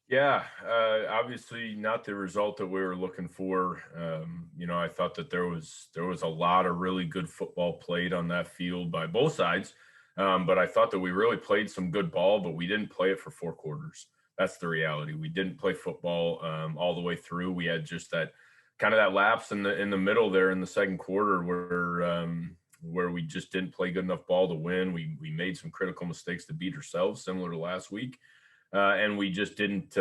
Yeah, obviously not the result that we were looking for. I thought that there was a lot of really good football played on that field by both sides, but I thought that we really played some good ball, but we didn't play it for 4 quarters. That's the reality. We didn't play football all the way through. We had just that kind of that lapse in the middle there in the second quarter where we just didn't play good enough ball to win. We made some critical mistakes to beat ourselves, similar to last week, and we just didn't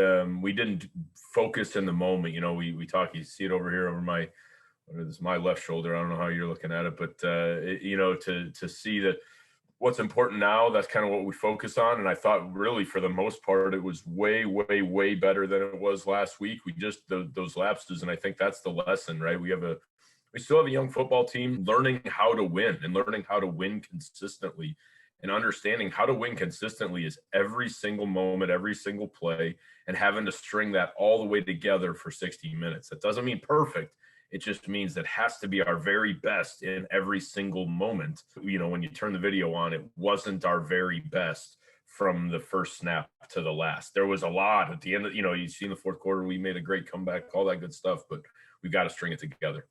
focus in the moment. We talk. You see it over here over this is my left shoulder. I don't know how you're looking at it, but to see that what's important now, that's kind of what we focus on. And I thought really for the most part, it was way, way, way better than it was last week. We just those lapses, and I think that's the lesson, right? We still have a young football team learning how to win and learning how to win consistently, and understanding how to win consistently is every single moment, every single play, and having to string that all the way together for 60 minutes. That doesn't mean perfect. It just means that has to be our very best in every single moment. When you turn the video on, it wasn't our very best from the first snap to the last. There was a lot at the end you see in the fourth quarter, we made a great comeback, all that good stuff, but we've got to string it together.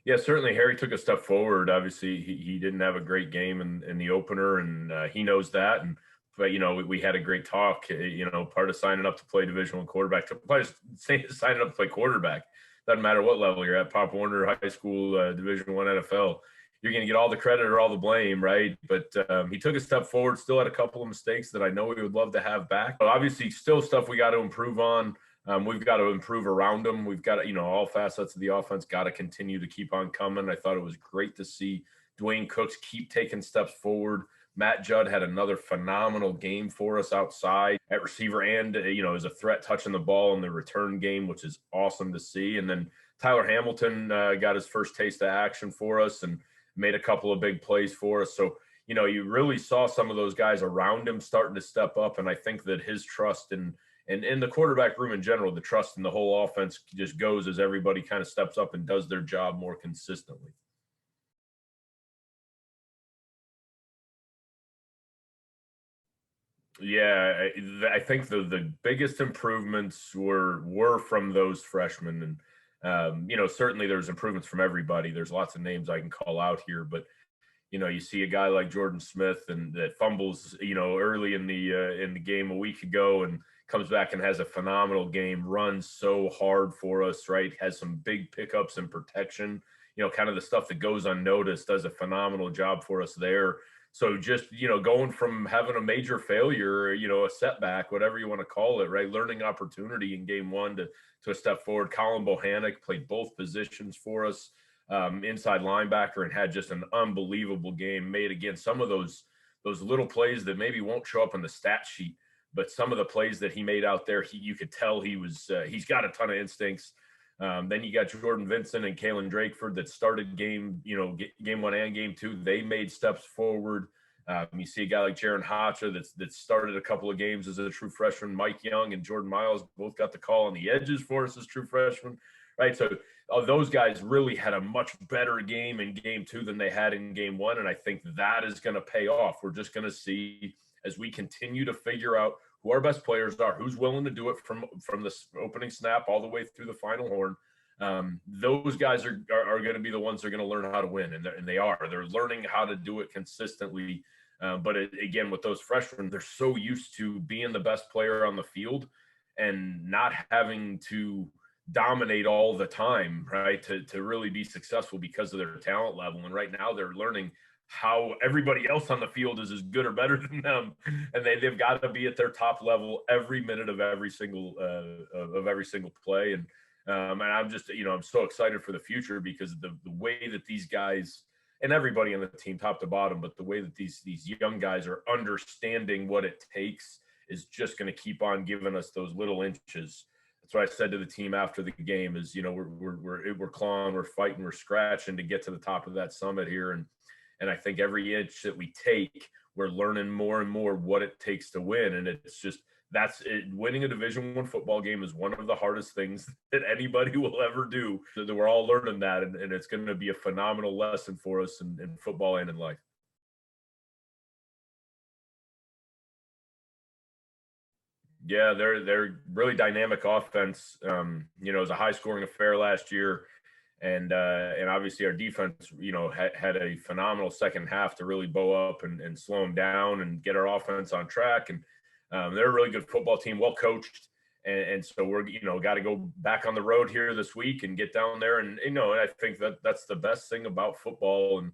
Yeah, certainly Harry took a step forward. Obviously, he didn't have a great game in the opener, and he knows that. And but we had a great talk. Part of signing up to play Division One quarterback, signing up to play quarterback. Doesn't matter what level you're at, Pop Warner, high school, Division One, NFL. You're going to get all the credit or all the blame, right? But he took a step forward. Still had a couple of mistakes that I know we would love to have back. But obviously, still stuff we got to improve on. We've got to improve around them. We've got to, all facets of the offense got to continue to keep on coming. I thought it was great to see Dwayne Cooks keep taking steps forward. Matt Judd had another phenomenal game for us outside at receiver and, as a threat touching the ball in the return game, which is awesome to see. And then Tyler Hamilton got his first taste of action for us and made a couple of big plays for us. So, you really saw some of those guys around him starting to step up. And I think that his trust and in the quarterback room in general, the trust in the whole offense just goes as everybody kind of steps up and does their job more consistently. Yeah, I think the biggest improvements were from those freshmen, and certainly there's improvements from everybody. There's lots of names I can call out here, but you see a guy like Jordan Smith and that fumbles, early in the game a week ago and comes back and has a phenomenal game, runs so hard for us, right? Has some big pickups and protection, kind of the stuff that goes unnoticed, does a phenomenal job for us there. So just, going from having a major failure, a setback, whatever you want to call it, right? Learning opportunity in game one to a step forward. Colin Bohannick played both positions for us, inside linebacker, and had just an unbelievable game. Made again some of those little plays that maybe won't show up on the stat sheet, but some of the plays that he made out there, you could tell he's got a ton of instincts. Then you got Jordan Vincent and Kalen Drakeford that started game one and game two. They made steps forward. You see a guy like Jaron Hacha that started a couple of games as a true freshman. Mike Young and Jordan Miles both got the call on the edges for us as true freshmen, right? So those guys really had a much better game in game two than they had in game one, and I think that is going to pay off. We're just going to see as we continue to figure out who our best players are, who's willing to do it from the opening snap all the way through the final horn. Those guys are going to be the ones that are going to learn how to win, and they are. They're learning how to do it consistently. Again, with those freshmen, they're so used to being the best player on the field and not having to dominate all the time, right? To really be successful because of their talent level. And right now they're learning how everybody else on the field is as good or better than them, and they've got to be at their top level every minute of every single play. And I'm just I'm so excited for the future because the way that these guys and everybody on the team, top to bottom, but the way that these young guys are understanding what it takes is just going to keep on giving us those little inches. That's what I said to the team after the game is, we're clawing, we're fighting, we're scratching to get to the top of that summit here. And I think every inch that we take, we're learning more and more what it takes to win. And it's just that's it. Winning a Division One football game is one of the hardest things that anybody will ever do. So that we're all learning that, and it's going to be a phenomenal lesson for us in football and in life. Yeah, they're really dynamic offense. It was a high scoring affair last year, and obviously our defense, had a phenomenal second half to really bow up and slow them down and get our offense on track. And they're a really good football team, well coached. And so we're got to go back on the road here this week and get down there. And I think that's the best thing about football. And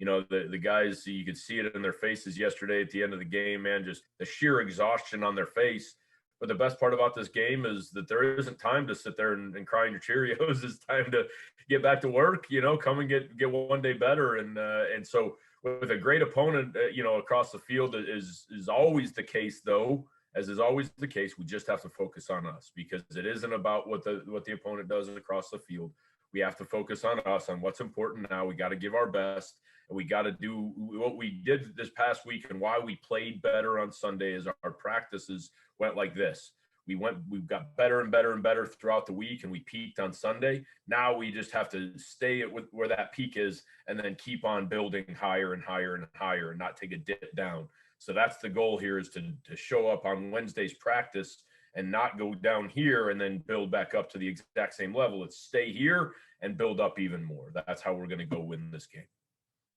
the guys, you could see it in their faces yesterday at the end of the game, man, just the sheer exhaustion on their face. But the best part about this game is that there isn't time to sit there and cry in your Cheerios. It's time to get back to work. Come and get one day better. And so with a great opponent, across the field is always the case, though. As is always the case, we just have to focus on us, because it isn't about what the opponent does across the field. We have to focus on us, on what's important now. We got to give our best, and we got to do what we did this past week. And why we played better on Sunday is our practices went like this. We've got better and better and better throughout the week, and we peaked on Sunday. Now we just have to stay at where that peak is, and then keep on building higher and higher and higher, and not take a dip down. So that's the goal here, is to show up on Wednesday's practice and not go down here and then build back up to the exact same level. It's stay here and build up even more. That's how we're going to go win this game.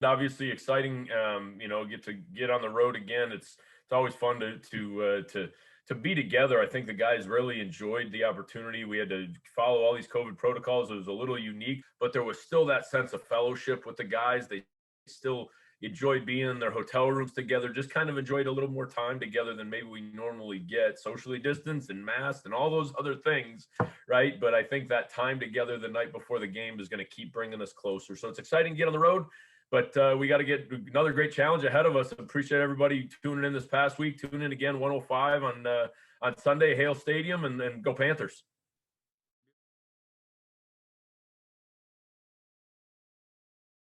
Obviously exciting, get on the road again. It's always fun to be together. I think the guys really enjoyed the opportunity. We had to follow all these COVID protocols. It was a little unique, but there was still that sense of fellowship with the guys. They still enjoyed being in their hotel rooms together, just kind of enjoyed a little more time together than maybe we normally get, socially distanced and masked and all those other things, right? But I think that time together the night before the game is going to keep bringing us closer. So it's exciting to get on the road, but we got to get another great challenge ahead of us. I appreciate everybody tuning in this past week. Tune in again, 105 on Sunday, Hale Stadium, and go Panthers.